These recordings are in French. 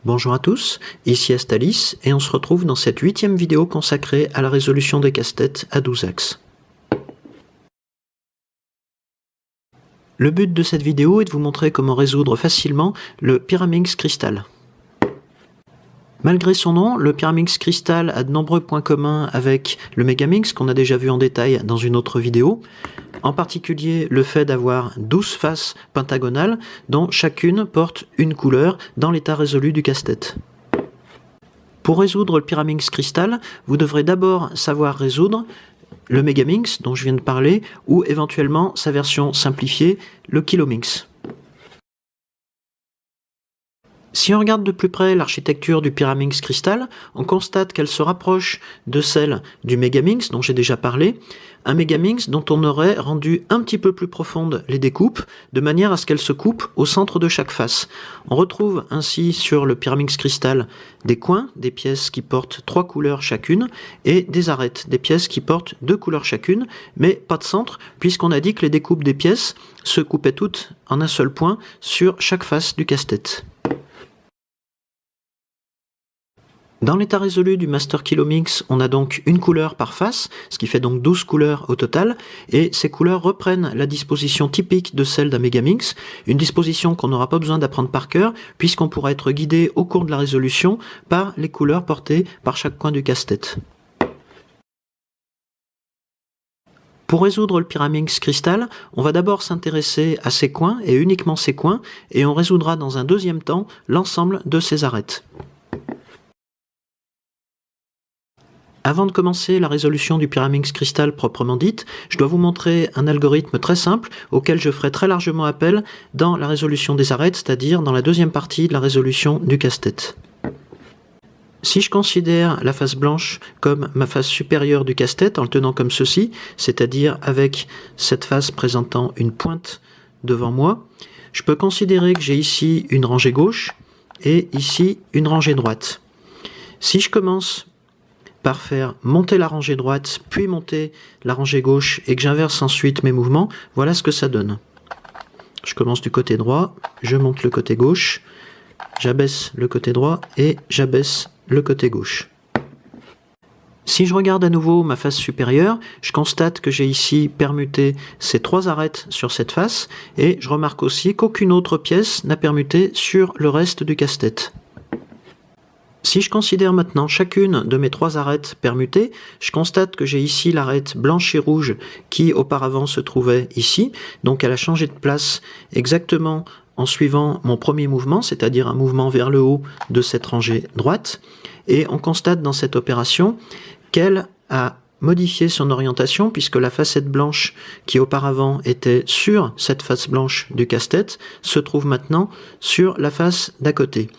Bonjour à tous, ici Astalis et on se retrouve dans cette 8e vidéo consacrée à la résolution des casse-têtes à 12 axes. Le but de cette vidéo est de vous montrer comment résoudre facilement le Pyraminx Crystal. Malgré son nom, le Pyraminx Crystal a de nombreux points communs avec le Megaminx qu'on a déjà vu en détail dans une autre vidéo. En particulier le fait d'avoir 12 faces pentagonales dont chacune porte une couleur dans l'état résolu du casse-tête. Pour résoudre le Pyraminx Crystal, vous devrez d'abord savoir résoudre le Megaminx dont je viens de parler ou éventuellement sa version simplifiée, le Kilominx. Si on regarde de plus près l'architecture du Pyraminx Crystal, on constate qu'elle se rapproche de celle du Megaminx dont j'ai déjà parlé, un Megaminx dont on aurait rendu un petit peu plus profondes les découpes, de manière à ce qu'elles se coupent au centre de chaque face. On retrouve ainsi sur le Pyraminx Crystal des coins, des pièces qui portent 3 couleurs chacune, et des arêtes, des pièces qui portent 2 couleurs chacune, mais pas de centre, puisqu'on a dit que les découpes des pièces se coupaient toutes en un seul point sur chaque face du casse-tête. Dans l'état résolu du Master Kilominx, on a donc une couleur par face, ce qui fait donc 12 couleurs au total, et ces couleurs reprennent la disposition typique de celle d'un Megaminx, une disposition qu'on n'aura pas besoin d'apprendre par cœur, puisqu'on pourra être guidé au cours de la résolution par les couleurs portées par chaque coin du casse-tête. Pour résoudre le Pyraminx Crystal, on va d'abord s'intéresser à ces coins, et uniquement ces coins, et on résoudra dans un deuxième temps l'ensemble de ces arêtes. Avant de commencer la résolution du Pyraminx Crystal proprement dite, je dois vous montrer un algorithme très simple auquel je ferai très largement appel dans la résolution des arêtes, c'est-à-dire dans la deuxième partie de la résolution du casse-tête. Si je considère la face blanche comme ma face supérieure du casse-tête en le tenant comme ceci, c'est-à-dire avec cette face présentant une pointe devant moi, je peux considérer que j'ai ici une rangée gauche et ici une rangée droite. Si je commence par faire monter la rangée droite, puis monter la rangée gauche, et que j'inverse ensuite mes mouvements, voilà ce que ça donne. Je commence du côté droit, je monte le côté gauche, j'abaisse le côté droit, et j'abaisse le côté gauche. Si je regarde à nouveau ma face supérieure, je constate que j'ai ici permuté ces 3 arêtes sur cette face, et je remarque aussi qu'aucune autre pièce n'a permuté sur le reste du casse-tête. Si je considère maintenant chacune de mes 3 arêtes permutées, je constate que j'ai ici l'arête blanche et rouge qui auparavant se trouvait ici, donc elle a changé de place exactement en suivant mon premier mouvement, c'est-à-dire un mouvement vers le haut de cette rangée droite, et on constate dans cette opération qu'elle a modifié son orientation puisque la facette blanche qui auparavant était sur cette face blanche du casse-tête se trouve maintenant sur la face d'à côté.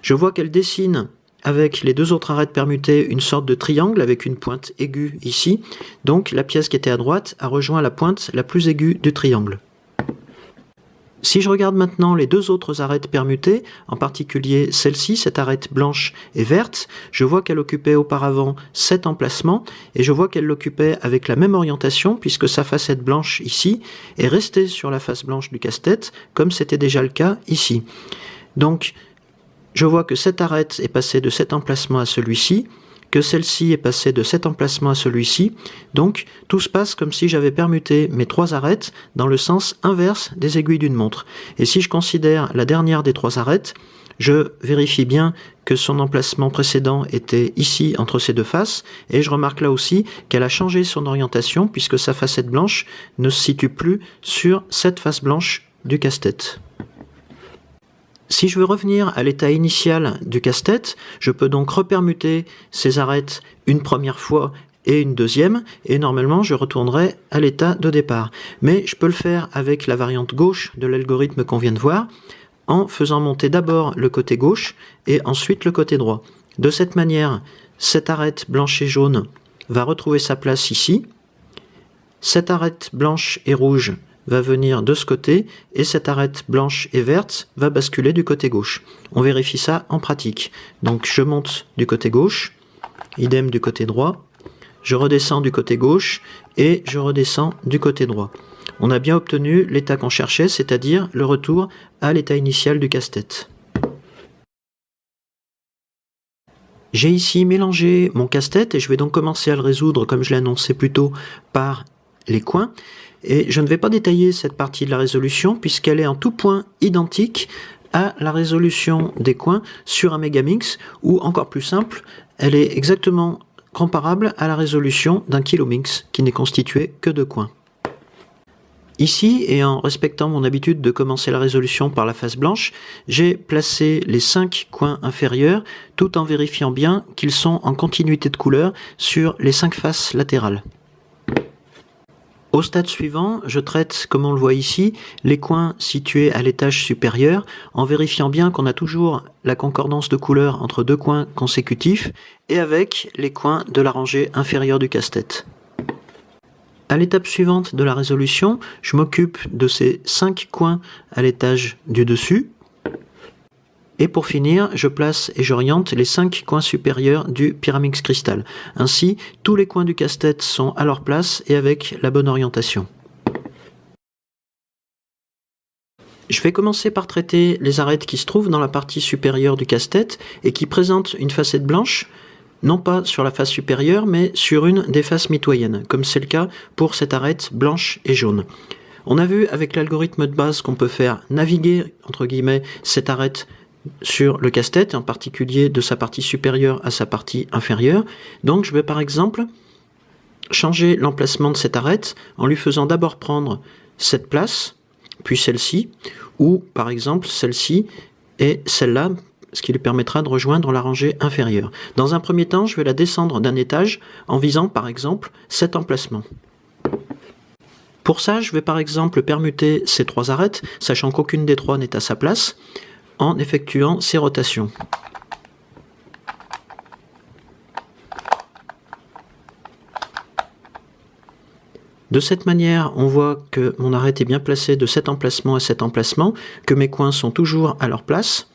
Je vois qu'elle dessine avec les 2 autres arêtes permutées une sorte de triangle avec une pointe aiguë ici, donc la pièce qui était à droite a rejoint la pointe la plus aiguë du triangle. Si je regarde maintenant les 2 autres arêtes permutées, en particulier celle-ci, cette arête blanche et verte, je vois qu'elle occupait auparavant cet emplacement, et je vois qu'elle l'occupait avec la même orientation, puisque sa facette blanche ici est restée sur la face blanche du casse-tête, comme c'était déjà le cas ici. Donc, je vois que cette arête est passée de cet emplacement à celui-ci, que celle-ci est passée de cet emplacement à celui-ci, donc tout se passe comme si j'avais permuté mes 3 arêtes dans le sens inverse des aiguilles d'une montre. Et si je considère la dernière des 3 arêtes, je vérifie bien que son emplacement précédent était ici entre ces 2 faces, et je remarque là aussi qu'elle a changé son orientation puisque sa facette blanche ne se situe plus sur cette face blanche du casse-tête. Si je veux revenir à l'état initial du casse-tête, je peux donc repermuter ces arêtes une première fois et une deuxième, et normalement je retournerai à l'état de départ. Mais je peux le faire avec la variante gauche de l'algorithme qu'on vient de voir, en faisant monter d'abord le côté gauche et ensuite le côté droit. De cette manière, cette arête blanche et jaune va retrouver sa place ici, cette arête blanche et rouge va venir de ce côté, et cette arête blanche et verte va basculer du côté gauche. On vérifie ça en pratique. Donc je monte du côté gauche, idem du côté droit, je redescends du côté gauche, et je redescends du côté droit. On a bien obtenu l'état qu'on cherchait, c'est-à-dire le retour à l'état initial du casse-tête. J'ai ici mélangé mon casse-tête et je vais donc commencer à le résoudre, comme je l'ai annoncé plus tôt, par les coins. Et je ne vais pas détailler cette partie de la résolution puisqu'elle est en tout point identique à la résolution des coins sur un Megamix, ou encore plus simple, elle est exactement comparable à la résolution d'un Kilomix qui n'est constitué que de coins. Ici, et en respectant mon habitude de commencer la résolution par la face blanche, j'ai placé les 5 coins inférieurs tout en vérifiant bien qu'ils sont en continuité de couleur sur les 5 faces latérales. Au stade suivant, je traite, comme on le voit ici, les coins situés à l'étage supérieur en vérifiant bien qu'on a toujours la concordance de couleurs entre deux coins consécutifs et avec les coins de la rangée inférieure du casse-tête. À l'étape suivante de la résolution, je m'occupe de ces 5 coins à l'étage du dessus. Et pour finir, je place et j'oriente les 5 coins supérieurs du Pyramix Crystal. Ainsi, tous les coins du casse-tête sont à leur place et avec la bonne orientation. Je vais commencer par traiter les arêtes qui se trouvent dans la partie supérieure du casse-tête et qui présentent une facette blanche, non pas sur la face supérieure, mais sur une des faces mitoyennes, comme c'est le cas pour cette arête blanche et jaune. On a vu avec l'algorithme de base qu'on peut faire naviguer, entre guillemets, cette arête sur le casse-tête, en particulier de sa partie supérieure à sa partie inférieure. Donc je vais par exemple changer l'emplacement de cette arête en lui faisant d'abord prendre cette place, puis celle-ci, ou par exemple celle-ci et celle-là, ce qui lui permettra de rejoindre la rangée inférieure. Dans un premier temps, je vais la descendre d'un étage en visant par exemple cet emplacement. Pour ça, je vais par exemple permuter ces 3 arêtes, sachant qu'aucune des 3 n'est à sa place, en effectuant ces rotations. De cette manière, on voit que mon arête est bien placée de cet emplacement à cet emplacement, que mes coins sont toujours à leur place.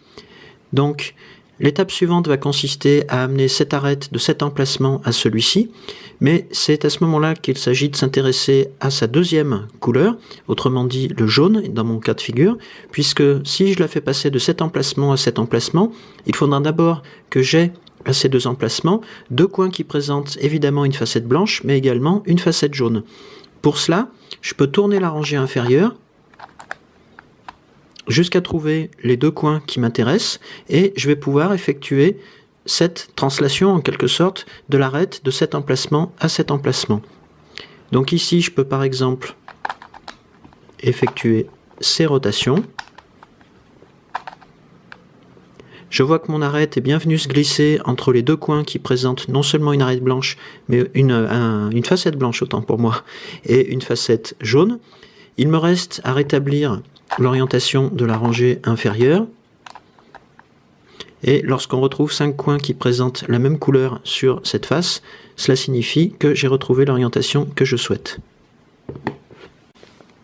Donc, l'étape suivante va consister à amener cette arête de cet emplacement à celui-ci, mais c'est à ce moment-là qu'il s'agit de s'intéresser à sa deuxième couleur, autrement dit le jaune dans mon cas de figure, puisque si je la fais passer de cet emplacement à cet emplacement, il faudra d'abord que j'ai à ces 2 emplacements 2 coins qui présentent évidemment une facette blanche, mais également une facette jaune. Pour cela, je peux tourner la rangée inférieure jusqu'à trouver les 2 coins qui m'intéressent et je vais pouvoir effectuer cette translation en quelque sorte de l'arête de cet emplacement à cet emplacement. Donc ici je peux par exemple effectuer ces rotations. Je vois que mon arête est bien venue se glisser entre les 2 coins qui présentent non seulement une arête blanche, mais une facette blanche autant pour moi, et une facette jaune. Il me reste à rétablir l'orientation de la rangée inférieure. Et lorsqu'on retrouve 5 coins qui présentent la même couleur sur cette face, cela signifie que j'ai retrouvé l'orientation que je souhaite.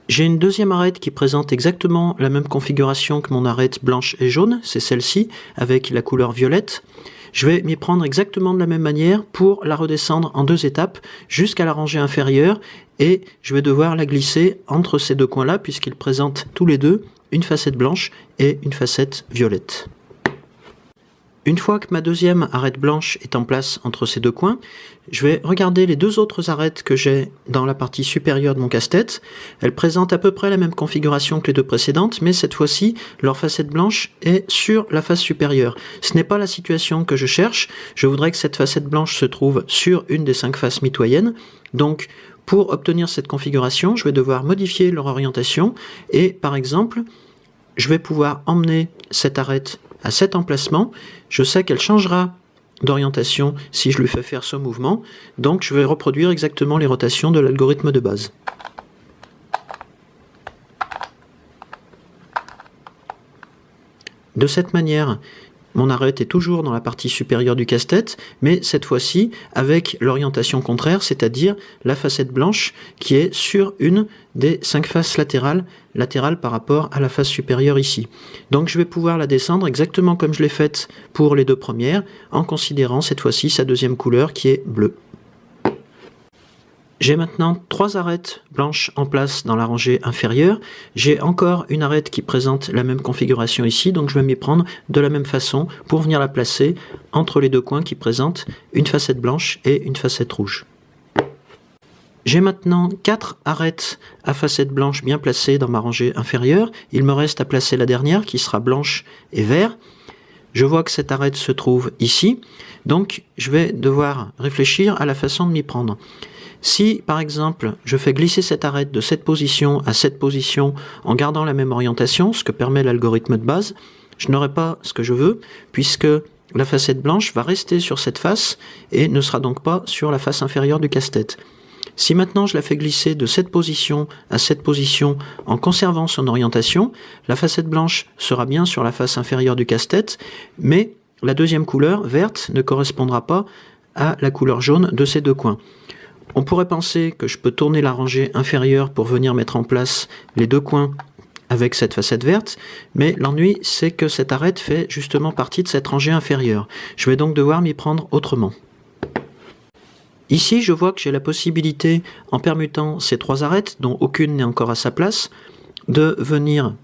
J'ai une deuxième arête qui présente exactement la même configuration que mon arête blanche et jaune, c'est celle-ci, avec la couleur violette. Je vais m'y prendre exactement de la même manière pour la redescendre en 2 étapes jusqu'à la rangée inférieure et je vais devoir la glisser entre ces 2 coins-là puisqu'ils présentent tous les 2 une facette blanche et une facette violette. Une fois que ma deuxième arête blanche est en place entre ces 2 coins, je vais regarder les 2 autres arêtes que j'ai dans la partie supérieure de mon casse-tête. Elles présentent à peu près la même configuration que les 2 précédentes, mais cette fois-ci, leur facette blanche est sur la face supérieure. Ce n'est pas la situation que je cherche. Je voudrais que cette facette blanche se trouve sur une des 5 faces mitoyennes. Donc, pour obtenir cette configuration, je vais devoir modifier leur orientation et, par exemple, je vais pouvoir emmener cette arête à cet emplacement. Je sais qu'elle changera d'orientation si je lui fais faire ce mouvement, donc je vais reproduire exactement les rotations de l'algorithme de base. De cette manière, mon arête est toujours dans la partie supérieure du casse-tête, mais cette fois-ci avec l'orientation contraire, c'est-à-dire la facette blanche qui est sur une des 5 faces latérales par rapport à la face supérieure ici. Donc je vais pouvoir la descendre exactement comme je l'ai faite pour les 2 premières, en considérant cette fois-ci sa deuxième couleur qui est bleue. J'ai maintenant 3 arêtes blanches en place dans la rangée inférieure. J'ai encore une arête qui présente la même configuration ici, donc je vais m'y prendre de la même façon pour venir la placer entre les deux coins qui présentent une facette blanche et une facette rouge. J'ai maintenant 4 arêtes à facettes blanches bien placées dans ma rangée inférieure. Il me reste à placer la dernière qui sera blanche et vert. Je vois que cette arête se trouve ici, donc je vais devoir réfléchir à la façon de m'y prendre. Si, par exemple, je fais glisser cette arête de cette position à cette position en gardant la même orientation, ce que permet l'algorithme de base, je n'aurai pas ce que je veux, puisque la facette blanche va rester sur cette face et ne sera donc pas sur la face inférieure du casse-tête. Si maintenant je la fais glisser de cette position à cette position en conservant son orientation, la facette blanche sera bien sur la face inférieure du casse-tête, mais la deuxième couleur, verte, ne correspondra pas à la couleur jaune de ces deux coins. On pourrait penser que je peux tourner la rangée inférieure pour venir mettre en place les deux coins avec cette facette verte, mais l'ennui c'est que cette arête fait justement partie de cette rangée inférieure. Je vais donc devoir m'y prendre autrement. Ici, je vois que j'ai la possibilité, en permutant ces 3 arêtes, dont aucune n'est encore à sa place, de venir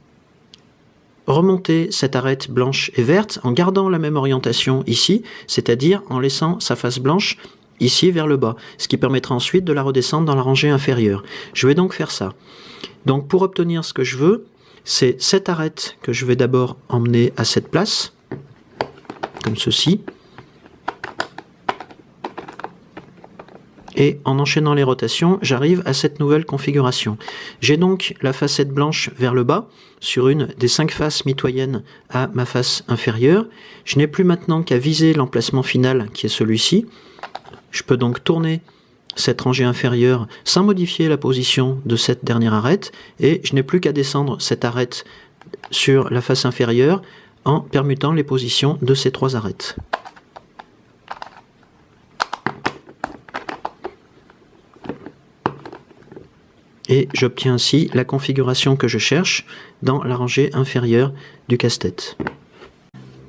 remonter cette arête blanche et verte en gardant la même orientation ici, c'est-à-dire en laissant sa face blanche ici vers le bas, ce qui permettra ensuite de la redescendre dans la rangée inférieure. Je vais donc faire ça. Donc pour obtenir ce que je veux, c'est cette arête que je vais d'abord emmener à cette place, comme ceci. Et en enchaînant les rotations, j'arrive à cette nouvelle configuration. J'ai donc la facette blanche vers le bas, sur une des 5 faces mitoyennes à ma face inférieure. Je n'ai plus maintenant qu'à viser l'emplacement final qui est celui-ci. Je peux donc tourner cette rangée inférieure sans modifier la position de cette dernière arête, et je n'ai plus qu'à descendre cette arête sur la face inférieure en permutant les positions de ces 3 arêtes. Et j'obtiens ainsi la configuration que je cherche dans la rangée inférieure du casse-tête.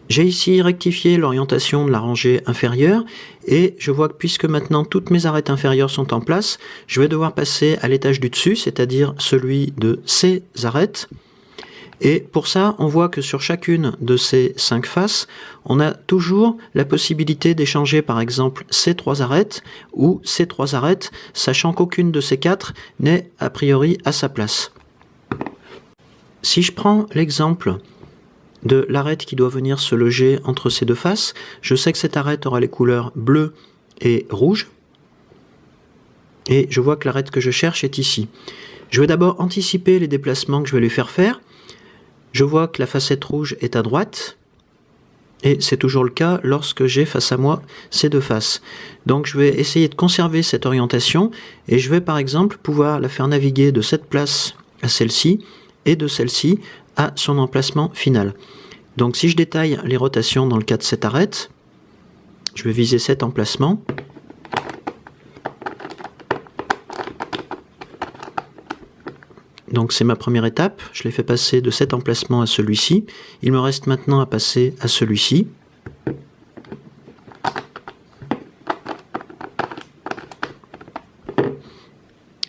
J'ai ici rectifié l'orientation de la rangée inférieure et je vois que puisque maintenant toutes mes arêtes inférieures sont en place, je vais devoir passer à l'étage du dessus, c'est-à-dire celui de ces arêtes. Et pour ça, on voit que sur chacune de ces 5 faces, on a toujours la possibilité d'échanger par exemple ces 3 arêtes ou ces 3 arêtes, sachant qu'aucune de ces 4 n'est a priori à sa place. Si je prends l'exemple de l'arête qui doit venir se loger entre ces 2 faces, je sais que cette arête aura les couleurs bleu et rouge. Et je vois que l'arête que je cherche est ici. Je vais d'abord anticiper les déplacements que je vais lui faire faire. Je vois que la facette rouge est à droite, et c'est toujours le cas lorsque j'ai face à moi ces 2 faces. Donc je vais essayer de conserver cette orientation, et je vais par exemple pouvoir la faire naviguer de cette place à celle-ci, et de celle-ci à son emplacement final. Donc si je détaille les rotations dans le cas de cette arête, je vais viser cet emplacement. Donc c'est ma première étape, je l'ai fait passer de cet emplacement à celui-ci. Il me reste maintenant à passer à celui-ci.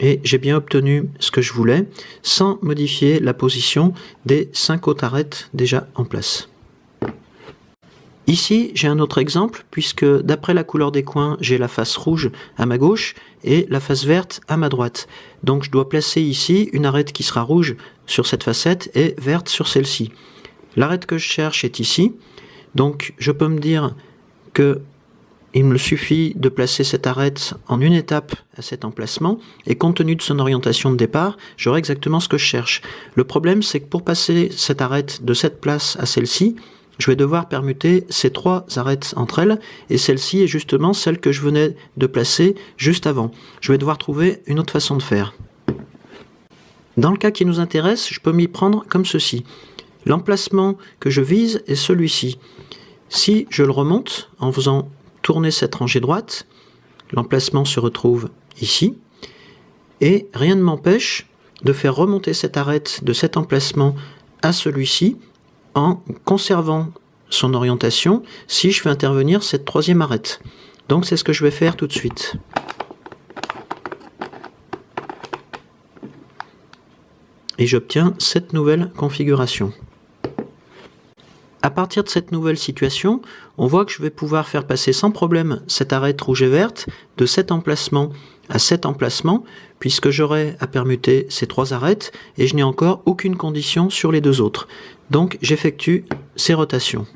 Et j'ai bien obtenu ce que je voulais, sans modifier la position des 5 autres arêtes déjà en place. Ici, j'ai un autre exemple, puisque d'après la couleur des coins, j'ai la face rouge à ma gauche et la face verte à ma droite. Donc je dois placer ici une arête qui sera rouge sur cette facette et verte sur celle-ci. L'arête que je cherche est ici, donc je peux me dire que il me suffit de placer cette arête en une étape à cet emplacement, et compte tenu de son orientation de départ, j'aurai exactement ce que je cherche. Le problème, c'est que pour passer cette arête de cette place à celle-ci, je vais devoir permuter ces 3 arêtes entre elles, et celle-ci est justement celle que je venais de placer juste avant. Je vais devoir trouver une autre façon de faire. Dans le cas qui nous intéresse, je peux m'y prendre comme ceci. L'emplacement que je vise est celui-ci. Si je le remonte en faisant tourner cette rangée droite, l'emplacement se retrouve ici, et rien ne m'empêche de faire remonter cette arête de cet emplacement à celui-ci, en conservant son orientation si je fais intervenir cette 3e arête. Donc c'est ce que je vais faire tout de suite. et j'obtiens cette nouvelle configuration. À partir de cette nouvelle situation, on voit que je vais pouvoir faire passer sans problème cette arête rouge et verte de cet emplacement à cet emplacement, puisque j'aurai à permuter ces trois arêtes et je n'ai encore aucune condition sur les deux autres. Donc j'effectue ces rotations.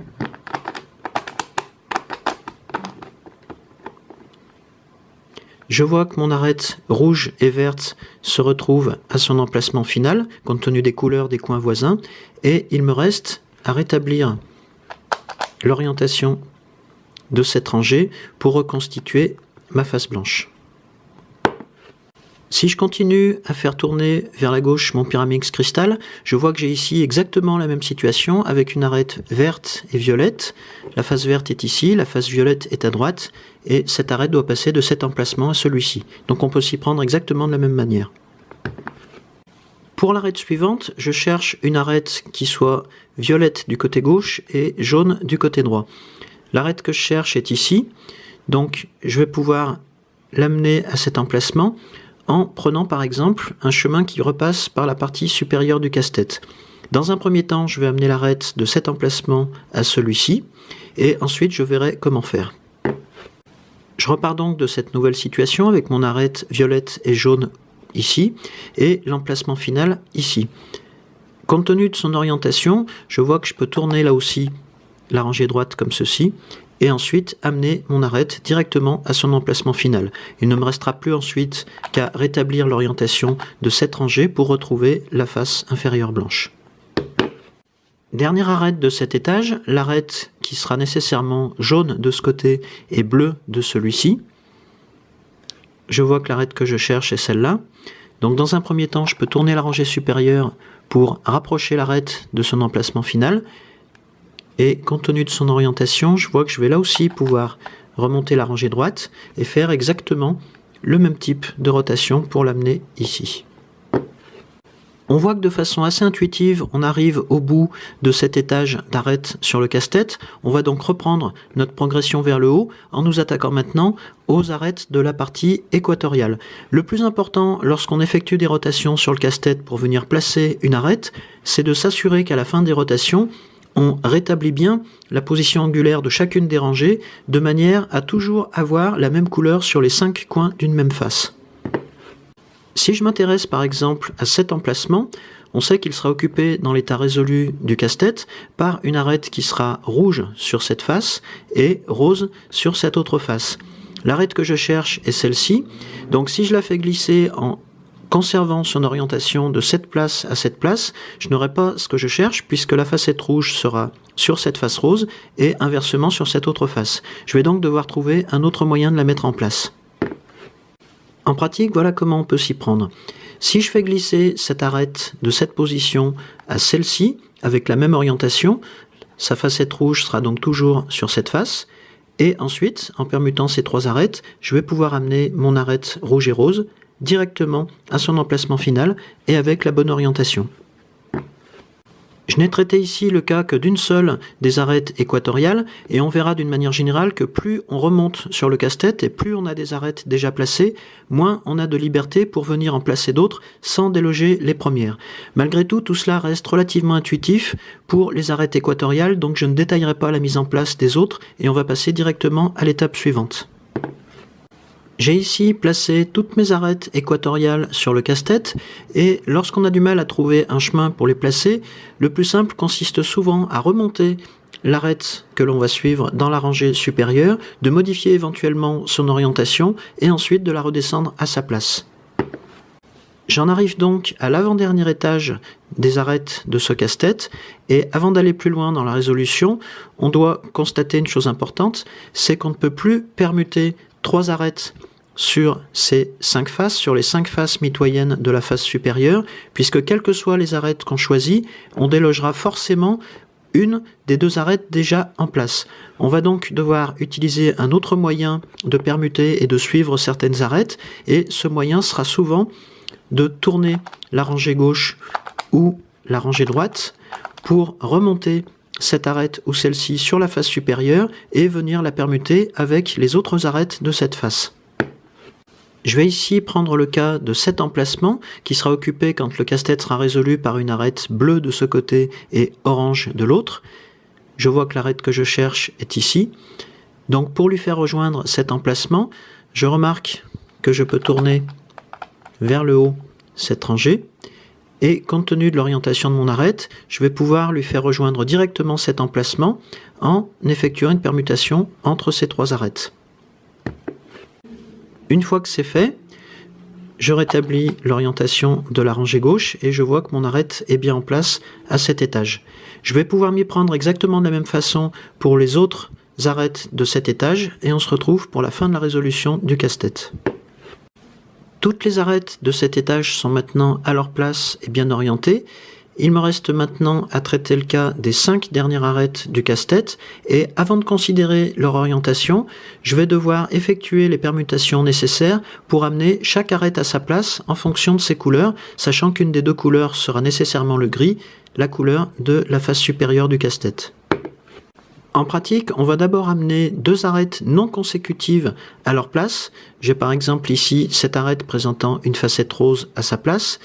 Je vois que mon arête rouge et verte se retrouve à son emplacement final, compte tenu des couleurs des coins voisins, et il me reste à rétablir l'orientation de cette rangée pour reconstituer ma face blanche. Si je continue à faire tourner vers la gauche mon Pyraminx cristal, je vois que j'ai ici exactement la même situation avec une arête verte et violette. La face verte est ici, la face violette est à droite, et cette arête doit passer de cet emplacement à celui-ci. Donc on peut s'y prendre exactement de la même manière. Pour l'arête suivante, je cherche une arête qui soit violette du côté gauche et jaune du côté droit. L'arête que je cherche est ici, donc je vais pouvoir l'amener à cet emplacement en prenant par exemple un chemin qui repasse par la partie supérieure du casse-tête. Dans un premier temps, je vais amener l'arête de cet emplacement à celui-ci, et ensuite je verrai comment faire. Je repars donc de cette nouvelle situation avec mon arête violette et jaune ici, et l'emplacement final ici. Compte tenu de son orientation, je vois que je peux tourner là aussi la rangée droite comme ceci, et ensuite amener mon arête directement à son emplacement final. Il ne me restera plus ensuite qu'à rétablir l'orientation de cette rangée pour retrouver la face inférieure blanche. Dernière arête de cet étage, l'arête qui sera nécessairement jaune de ce côté et bleue de celui-ci. Je vois que l'arête que je cherche est celle-là. Donc dans un premier temps, je peux tourner la rangée supérieure pour rapprocher l'arête de son emplacement final. Et compte tenu de son orientation, je vois que je vais là aussi pouvoir remonter la rangée droite et faire exactement le même type de rotation pour l'amener ici. On voit que de façon assez intuitive, on arrive au bout de cet étage d'arête sur le casse-tête. On va donc reprendre notre progression vers le haut en nous attaquant maintenant aux arêtes de la partie équatoriale. Le plus important lorsqu'on effectue des rotations sur le casse-tête pour venir placer une arête, c'est de s'assurer qu'à la fin des rotations, on rétablit bien la position angulaire de chacune des rangées de manière à toujours avoir la même couleur sur les 5 coins d'une même face. Si je m'intéresse par exemple à cet emplacement, on sait qu'il sera occupé dans l'état résolu du casse-tête par une arête qui sera rouge sur cette face et rose sur cette autre face. L'arête que je cherche est celle-ci, donc si je la fais glisser en conservant son orientation de cette place à cette place, je n'aurai pas ce que je cherche puisque la facette rouge sera sur cette face rose et inversement sur cette autre face. Je vais donc devoir trouver un autre moyen de la mettre en place. En pratique, voilà comment on peut s'y prendre. Si je fais glisser cette arête de cette position à celle-ci, avec la même orientation, sa facette rouge sera donc toujours sur cette face, et ensuite, en permutant ces trois arêtes, je vais pouvoir amener mon arête rouge et rose directement à son emplacement final et avec la bonne orientation. Je n'ai traité ici le cas que d'une seule des arêtes équatoriales et on verra d'une manière générale que plus on remonte sur le casse-tête et plus on a des arêtes déjà placées, moins on a de liberté pour venir en placer d'autres sans déloger les premières. Malgré tout cela reste relativement intuitif pour les arêtes équatoriales, donc je ne détaillerai pas la mise en place des autres et on va passer directement à l'étape suivante. J'ai ici placé toutes mes arêtes équatoriales sur le casse-tête et lorsqu'on a du mal à trouver un chemin pour les placer, le plus simple consiste souvent à remonter l'arête que l'on va suivre dans la rangée supérieure, de modifier éventuellement son orientation et ensuite de la redescendre à sa place. J'en arrive donc à l'avant-dernier étage des arêtes de ce casse-tête et avant d'aller plus loin dans la résolution, on doit constater une chose importante, c'est qu'on ne peut plus permuter trois arêtes sur ces 5 faces, sur les 5 faces mitoyennes de la face supérieure, puisque quelles que soient les arêtes qu'on choisit, on délogera forcément une des deux arêtes déjà en place. On va donc devoir utiliser un autre moyen de permuter et de suivre certaines arêtes, et ce moyen sera souvent de tourner la rangée gauche ou la rangée droite pour remonter cette arête ou celle-ci sur la face supérieure et venir la permuter avec les autres arêtes de cette face. Je vais ici prendre le cas de cet emplacement qui sera occupé quand le casse-tête sera résolu par une arête bleue de ce côté et orange de l'autre. Je vois que l'arête que je cherche est ici. Donc pour lui faire rejoindre cet emplacement, je remarque que je peux tourner vers le haut cette rangée. Et compte tenu de l'orientation de mon arête, je vais pouvoir lui faire rejoindre directement cet emplacement en effectuant une permutation entre ces trois arêtes. Une fois que c'est fait, je rétablis l'orientation de la rangée gauche et je vois que mon arête est bien en place à cet étage. Je vais pouvoir m'y prendre exactement de la même façon pour les autres arêtes de cet étage et on se retrouve pour la fin de la résolution du casse-tête. Toutes les arêtes de cet étage sont maintenant à leur place et bien orientées. Il me reste maintenant à traiter le cas des 5 dernières arêtes du casse-tête et avant de considérer leur orientation, je vais devoir effectuer les permutations nécessaires pour amener chaque arête à sa place en fonction de ses couleurs, sachant qu'une des deux couleurs sera nécessairement le gris, la couleur de la face supérieure du casse-tête. En pratique, on va d'abord amener deux arêtes non consécutives à leur place. J'ai par exemple ici cette arête présentant une facette rose à sa place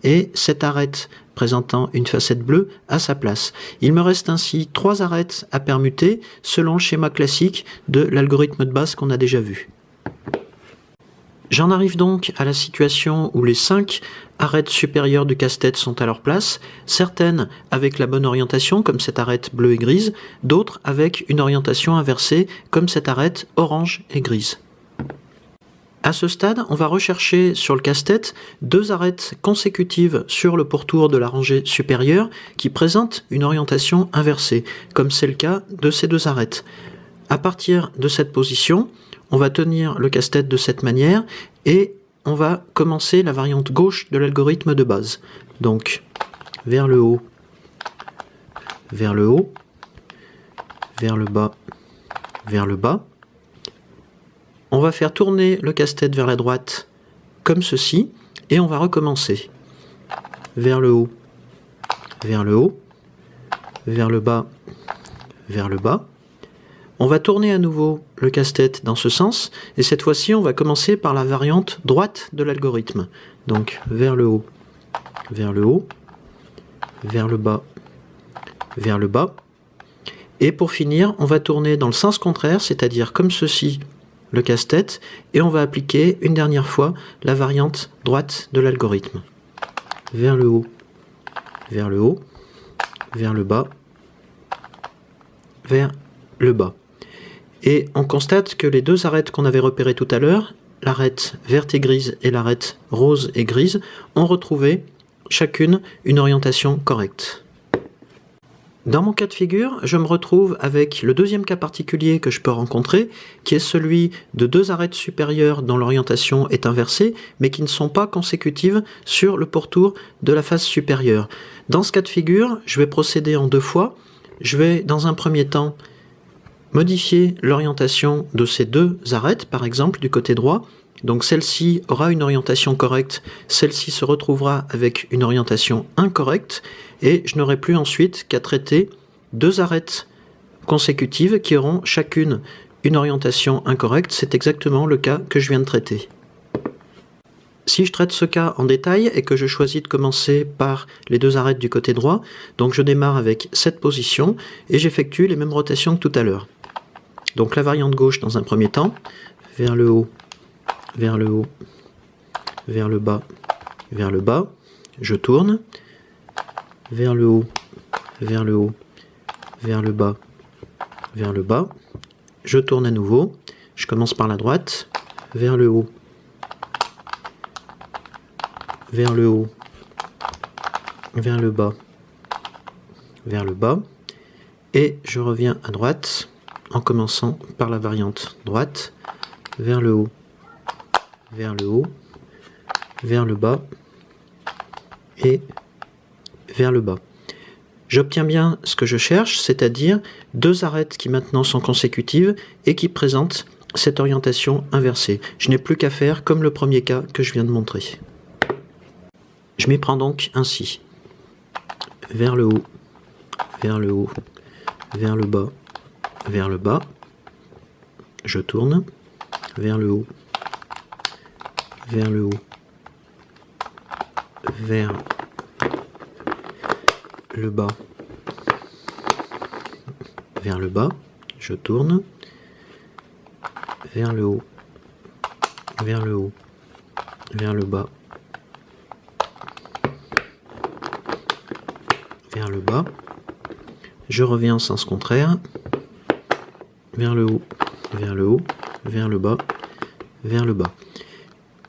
et cette arête présentant une facette bleue à sa place. Il me reste ainsi 3 arêtes à permuter selon le schéma classique de l'algorithme de base qu'on a déjà vu. J'en arrive donc à la situation où les 5 arêtes supérieures du casse-tête sont à leur place, certaines avec la bonne orientation comme cette arête bleue et grise, d'autres avec une orientation inversée comme cette arête orange et grise. À ce stade, on va rechercher sur le casse-tête 2 arêtes consécutives sur le pourtour de la rangée supérieure qui présentent une orientation inversée, comme c'est le cas de ces 2 arêtes. À partir de cette position, on va tenir le casse-tête de cette manière et on va commencer la variante gauche de l'algorithme de base. Donc, vers le haut, vers le haut, vers le bas, vers le bas. On va faire tourner le casse-tête vers la droite comme ceci et on va recommencer. Vers le haut, vers le haut, vers le bas, vers le bas. On va tourner à nouveau le casse-tête dans ce sens et cette fois-ci on va commencer par la variante droite de l'algorithme. Donc vers le haut, vers le haut, vers le bas, vers le bas. Et pour finir, on va tourner dans le sens contraire, c'est-à-dire comme ceci le casse-tête et on va appliquer une dernière fois la variante droite de l'algorithme. Vers le haut, vers le haut, vers le bas, vers le bas. Et on constate que les 2 arêtes qu'on avait repérées tout à l'heure, l'arête verte et grise et l'arête rose et grise, ont retrouvé chacune une orientation correcte. Dans mon cas de figure, je me retrouve avec le deuxième cas particulier que je peux rencontrer, qui est celui de 2 arêtes supérieures dont l'orientation est inversée, mais qui ne sont pas consécutives sur le pourtour de la face supérieure. Dans ce cas de figure, je vais procéder en 2 fois. Je vais, dans un premier temps, modifier l'orientation de ces 2 arêtes, par exemple du côté droit. Donc celle-ci aura une orientation correcte, celle-ci se retrouvera avec une orientation incorrecte, et je n'aurai plus ensuite qu'à traiter 2 arêtes consécutives qui auront chacune une orientation incorrecte. C'est exactement le cas que je viens de traiter. Si je traite ce cas en détail et que je choisis de commencer par les 2 arêtes du côté droit, donc je démarre avec cette position et j'effectue les mêmes rotations que tout à l'heure. Donc la variante gauche dans un premier temps, vers le haut, vers le haut, vers le bas, je tourne, vers le haut, vers le haut, vers le bas, je tourne à nouveau, je commence par la droite, vers le haut, vers le haut, vers le bas, et je reviens à droite en commençant par la variante droite, vers le haut, vers le bas et vers le bas. J'obtiens bien ce que je cherche, c'est-à-dire 2 arêtes qui maintenant sont consécutives et qui présentent cette orientation inversée. Je n'ai plus qu'à faire comme le premier cas que je viens de montrer. Je m'y prends donc ainsi. Vers le haut, vers le haut, vers le bas, je tourne, vers le haut, vers le haut, vers le bas, vers le bas, je tourne, vers le haut, vers le haut, vers le bas, vers le bas, je reviens en sens contraire, vers le haut, vers le haut, vers le bas, vers le bas.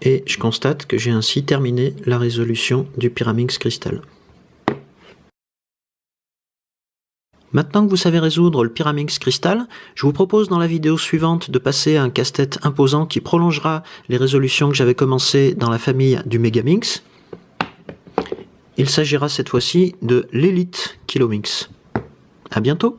Et je constate que j'ai ainsi terminé la résolution du Pyraminx Crystal. Maintenant que vous savez résoudre le Pyraminx Crystal, je vous propose dans la vidéo suivante de passer à un casse-tête imposant qui prolongera les résolutions que j'avais commencées dans la famille du Megaminx. Il s'agira cette fois-ci de l'Elite Kilominx. À bientôt!